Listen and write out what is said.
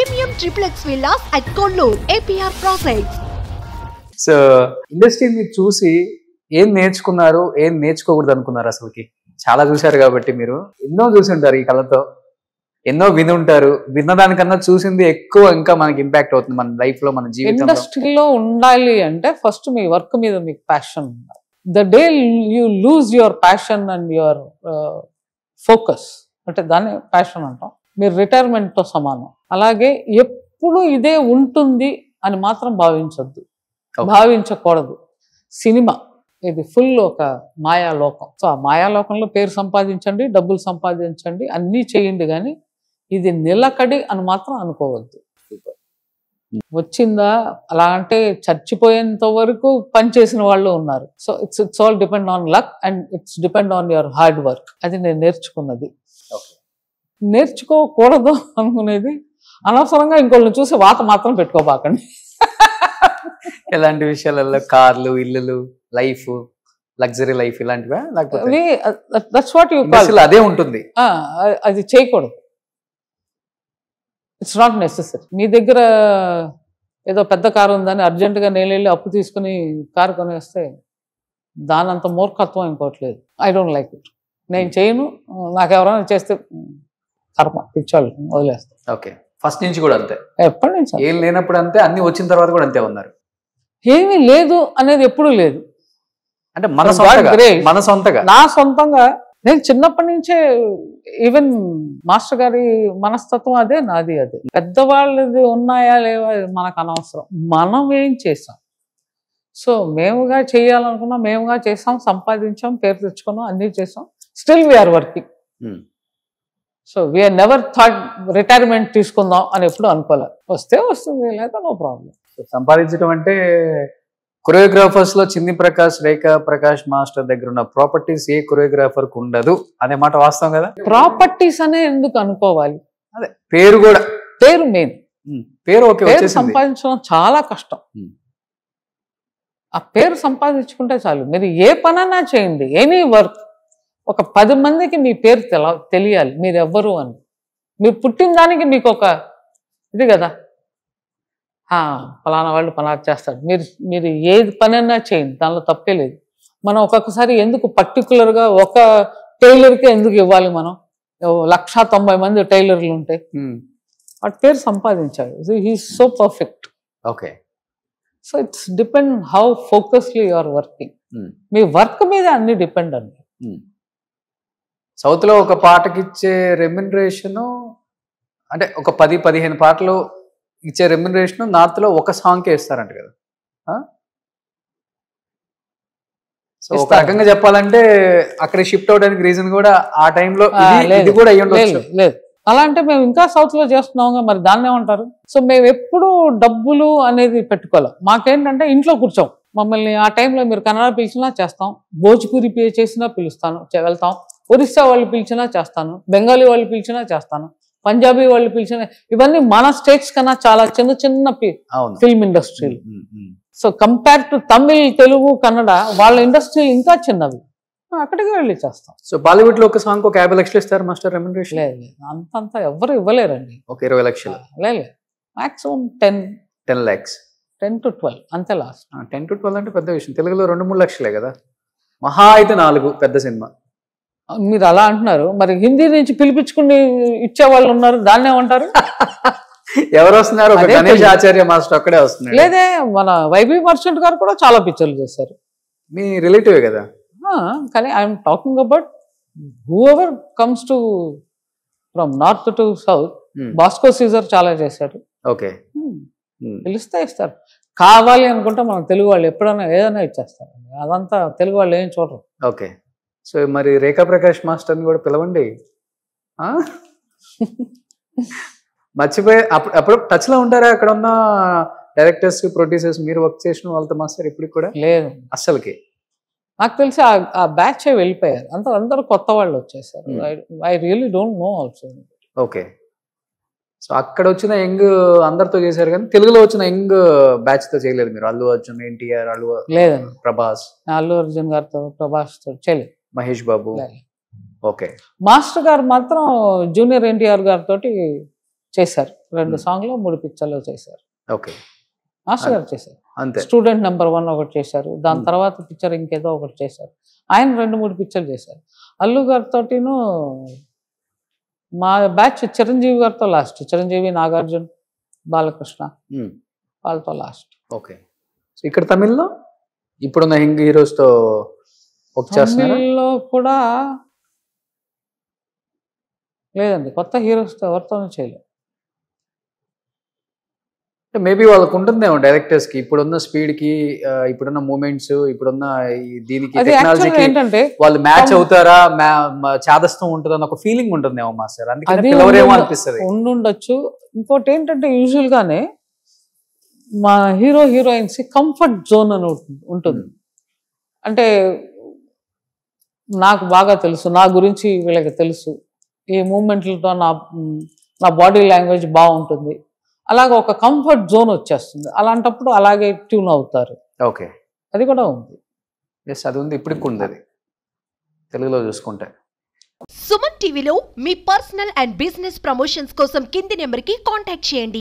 Premium triplex villas at Kollur, APR Projects. So ఇండస్ట్రీని మీరు చూసి ఏం నేర్చుకున్నారు, ఏం నేర్చుకోకూడదు అనుకున్నారు? అసలుకి చాలా చూశారు కాబట్టి మీరు ఎన్నో చూసి ఉంటారు, ఈ కళతో ఎన్నో విని ఉంటారు. విన్నదానికన్నా చూసింది ఎక్కువ ఇంకా మనకి ఇంపాక్ట్ అవుతుంది మన లైఫ్ లో, మన జీవితంలో. ఇండస్ట్రీలో ఉండాలి అంటే ఫస్ట్ మీ వర్క్ మీద మీకు ప్యాషన్ ఉండాలి. The day you lose your passion and your focus, అంటే దాన్ని ప్యాషన్ అంటాం, మీరు రిటైర్మెంట్తో సమానం. అలాగే ఎప్పుడు ఇదే ఉంటుంది అని మాత్రం భావించొద్దు, భావించకూడదు. సినిమా ఇది ఫుల్ ఒక మాయాలోకం. సో ఆ మాయాలోకంలో పేరు సంపాదించండి, డబ్బులు సంపాదించండి, అన్నీ చేయండి, కానీ ఇది నిలకడి అని మాత్రం అనుకోవద్దు. వచ్చిందా అలా అంటే చచ్చిపోయేంత వరకు పనిచేసిన వాళ్ళు ఉన్నారు. So it's all depend on luck and it's depend on your hard work. అది నేను నేర్చుకున్నది. నేర్చుకోకూడదు అనుకునేది అనవసరంగా ఇంకోళ్ళని చూసి వాత మాత్రం పెట్టుకోబాకండి. ఎలాంటి విషయాలలో? కార్లు, ఇల్లులు, లైఫ్, లగ్జరీ లైఫ్ ఇలాంటివా? లేకపోతే దట్స్ వాట్ యు కాల్, అదే ఉంటుంది, అది చేయకూడదు. It's not necessary. మీ దగ్గర ఏదో పెద్ద కారు ఉందని అర్జెంటుగా నేను వెళ్ళి అప్పు తీసుకుని కారు కొనేస్తే దానంత మూర్ఖత్వం ఇంకోట్లేదు. I don't like it. నేను చేయను. నాకు ఎవరైనా చేస్తే కర్మ, పిచ్చాళ్ళు వదిలేస్తాను. ఓకే, ఫస్ట్ నుంచి కూడా అంతే? ఎప్పటి నుంచి? ఏం లేనప్పుడు అంతే, అన్ని వచ్చిన తర్వాత కూడా అంతే ఉన్నారు? ఏమీ లేదు అనేది ఎప్పుడూ లేదు. అంటే మన సొంతగా, నా సొంతంగా నేను చిన్నప్పటి నుంచే, ఈవెన్ మాస్టర్ గారి మనస్తత్వం అదే, నాది అదే. పెద్దవాళ్ళది ఉన్నాయా లేవా మనకు అనవసరం, మనం ఏం చేసాం. సో మేముగా చేయాలనుకున్నాం, మేముగా చేసాం, సంపాదించాం, పేరు తెచ్చుకున్నాం, అన్నీ చేసాం. Still we are working. So we are never thought retirement తీసుకుందాం అని ఎప్పుడు అనుకోలే. వస్తే వస్తుంది, లేదా నో ప్రాబ్లం. సంపాదించడం అంటే కొరియోగ్రాఫర్స్ లో చిన్ని ప్రకాష్, రేఖా ప్రకాష్ మాస్టర్ దగ్గర ఉన్న ప్రాపర్టీస్ ఏ కొరియోగ్రాఫర్ కు ఉండదు అనే మాట వాస్తవం కదా? ప్రాపర్టీస్ అనే ఎందుకు అనుకోవాలి? అదే పేరు కూడా, పేరు మెయిన్. పేరు ఓకే, సంపాదించడం చాలా కష్టం. ఆ పేరు సంపాదించుకుంటే చాలు. మీరు ఏ పనన్నా చేయండి, ఎనీ వర్క్, ఒక 10 మందికి మీ పేరు తెలియాలి, మీరు ఎవ్వరు అని. మీరు పుట్టిన దానికి మీకు ఒక ఇది కదా, ఫలానా వాళ్ళు పలానా చేస్తాడు. మీరు ఏది పనైనా చేయండి, దానిలో తప్పే లేదు. మనం ఒక్కొక్కసారి ఎందుకు పర్టికులర్గా ఒక టైలర్కే ఎందుకు ఇవ్వాలి? మనం 190 మంది టైలర్లు ఉంటే వాటి పేరు సంపాదించాడు. He's so perfect. Okay, so it's depend how focusly you are working. మీ వర్క్ మీద అన్ని డిపెండ్ అండి. సౌత్ లో ఒక పాటకి ఇచ్చే రెమ్యునరేషన్ అంటే ఒక 10-15 పాటలు ఇచ్చే రెమ్యునరేషన్ నార్త్ లో ఒక సాంగ్ కే ఇస్తారంట కదా? సో ఒక రకంగా చెప్పాలంటే అక్కడ షిఫ్ట్ అవడానికి రీజన్ కూడా ఆ టైంలో ఇది కూడా అయ్యి ఉండొచ్చు. లేదు, అలా అంటే మేము ఇంకా సౌత్ లో చేస్తున్నాం, మరి దాన్నే ఉంటారు. సో మేము ఎప్పుడు డబ్బులు అనేది పెట్టుకోవాలి. మాకేంటంటే ఇంట్లో కూర్చోం. మమ్మల్ని ఆ టైంలో మీరు కన్నడ పిలిచినా చేస్తాం, భోజ్పూరి పే చేసినా పిలుస్తాను, వెళ్తాం. ఒరిస్సా వాళ్ళు పిలిచినా చేస్తాను, బెంగాలీ వాళ్ళు పిలిచినా చేస్తాను, పంజాబీ వాళ్ళు పిలిచిన, ఇవన్నీ మన స్టేట్స్ కన్నా చాలా చిన్న చిన్న ఫిల్మ్ ఇండస్ట్రీలు. So compare to Tamil, Telugu, Kannada వాళ్ళ ఇండస్ట్రీలు ఇంకా చిన్నవి. అక్కడికి వెళ్ళి చేస్తాం. సో బాలీవుడ్ లో ఒక సాంగ్ ఒక 50 లక్షలు ఇస్తారు మాస్టర్ రెమ్యునరేషన్? లేదు, అంతంతా ఎవరు ఇవ్వలేరండి. ఒక 20 లక్షలు? లేదు, మాక్సిమం 10 lakhs, 10 to 12 అంతే లాస్ట్. 10 to 12 అంటే పెద్ద విషయం. తెలుగులో 2-3 లక్షలే కదా, మహా అయితే 4 పెద్ద సినిమా. మీరు అలా అంటున్నారు, మరి హిందీ నుంచి పిలిపించుకుని ఇచ్చేవాళ్ళు ఉన్నారు, దాన్నే ఉంటారు. ఎవరు వస్తున్నారు? గణేష్ ఆచార్య మాస్టర్ అక్కడే వస్తున్నారు. లేదే, మన వైబీ మర్చెంట్ గారు కూడా చాలా పిక్చర్లు చేశారు. మీ రిలేటివ్ కదా? కానీ I'm talking about whoever comes to from north to south. Bosco Caesar చాలా చేశారు. ఓకే, పిలిస్తే ఇస్తారు. కావాలి అనుకుంటే మనం తెలుగు వాళ్ళు ఎప్పుడైనా ఏదైనా ఇచ్చేస్తారు. అదంతా తెలుగు వాళ్ళు ఏం చూడరు. ఓకే, సో మరి రేఖా ప్రకాష్ మాస్టర్ని కూడా పిలవండి. మర్చిపోయి అప్పుడు టచ్ లో ఉంటారా? అక్కడ ఉన్న డైరెక్టర్స్, ప్రొడ్యూసర్స్, మీరు వర్క్ చేసిన వాళ్ళతో మాస్టర్ ఇప్పుడు కూడా? లేదు అస్సలకి. నాకు తెలిసి ఆ బ్యాచ్ వెళ్ళిపోయారు, అందరూ కొత్త వాళ్ళు వచ్చేసారు. I really don't know also. Okay, so అక్కడ వచ్చిన యంగ్ అందరితో చేశారు, కానీ తెలుగులో వచ్చిన యంగ్ బ్యాచ్ తో చేయలేదు మీరు? అల్లు అర్జున్, ఎన్టీఆర్, లేదండి, ప్రభాస్, అల్లు అర్జున్ గారితో, ప్రభాస్ తో చేయలేదు. మహేష్ బాబు? ఓకే. మాస్టర్ గారు మాత్రం జూనియర్ ఎన్టీఆర్ గారితో చేశారు. 2 సాంగ్లు 3 పిక్చర్లు చేశారు. ఓకే, మాస్టర్ గారు చేశారు. అంతే. స్టూడెంట్ నెంబర్ 1 ఒకటి చేశారు. దాని తర్వాత పిక్చర్ ఇంకేదో ఒకటి చేశారు. ఆయన 2-3 పిక్చర్లు చేశారు. అల్లు గారితోటిను మా బ్యాచ్ చిరంజీవి గారితో లాస్ట్. చిరంజీవి, నాగార్జున, బాలకృష్ణ వాళ్ళతో లాస్ట్. ఓకే. సో ఇక్కడ తమిళ్లో ఇప్పుడున్న హీరోస్తో వర్క్ చేస్తున్నారా? తమిళ్లో కూడా లేదండి, కొత్త హీరోస్తో ఎవరితోనూ చేయలేదు. మేబీ వాళ్ళకు ఉంటుందేమో డైరెక్టర్స్ కి, ఇప్పుడున్న స్పీడ్ కి, ఇప్పుడున్న మూమెంట్స్, ఇప్పుడున్న దీనికి టెక్నాలజీకి ఏంటంటే వాళ్ళు మ్యాచ్ అవుతారా, చాదస్తం ఉంటుందని ఒక ఫీలింగ్ ఉంటుందేమో మాస్టర్, అందుకని పిలవరేమో అనిపిస్తుంది. ఉండుండొచ్చు. ఇంకోటి ఏంటంటే యూజువల్ గానే మా హీరోయిన్స్ కంఫర్ట్ జోన్ అని ఉంటుంది. అంటే నాకు బాగా తెలుసు, నా గురించి వీళ్ళకి తెలుసు, ఈ మూమెంట్లతో నా బాడీ లాంగ్వేజ్ బాగుంటుంది, అలాగే ఒక కంఫర్ట్ జోన్ వచ్చేస్తుంది. అలాంటప్పుడు అలాగే ట్యూన్ అవుతారు. ఓకే, అది కూడా ఉంది. ఎస్, అది ఉంది, ఇప్పటికి ఉంది అది తెలుగులో చూసుకుంటే. సుమన్ టీవీలో మీ పర్సనల్ అండ్ బిజినెస్ ప్రమోషన్స్ కోసం కింది నెంబర్కి కాంటాక్ట్ చేయండి.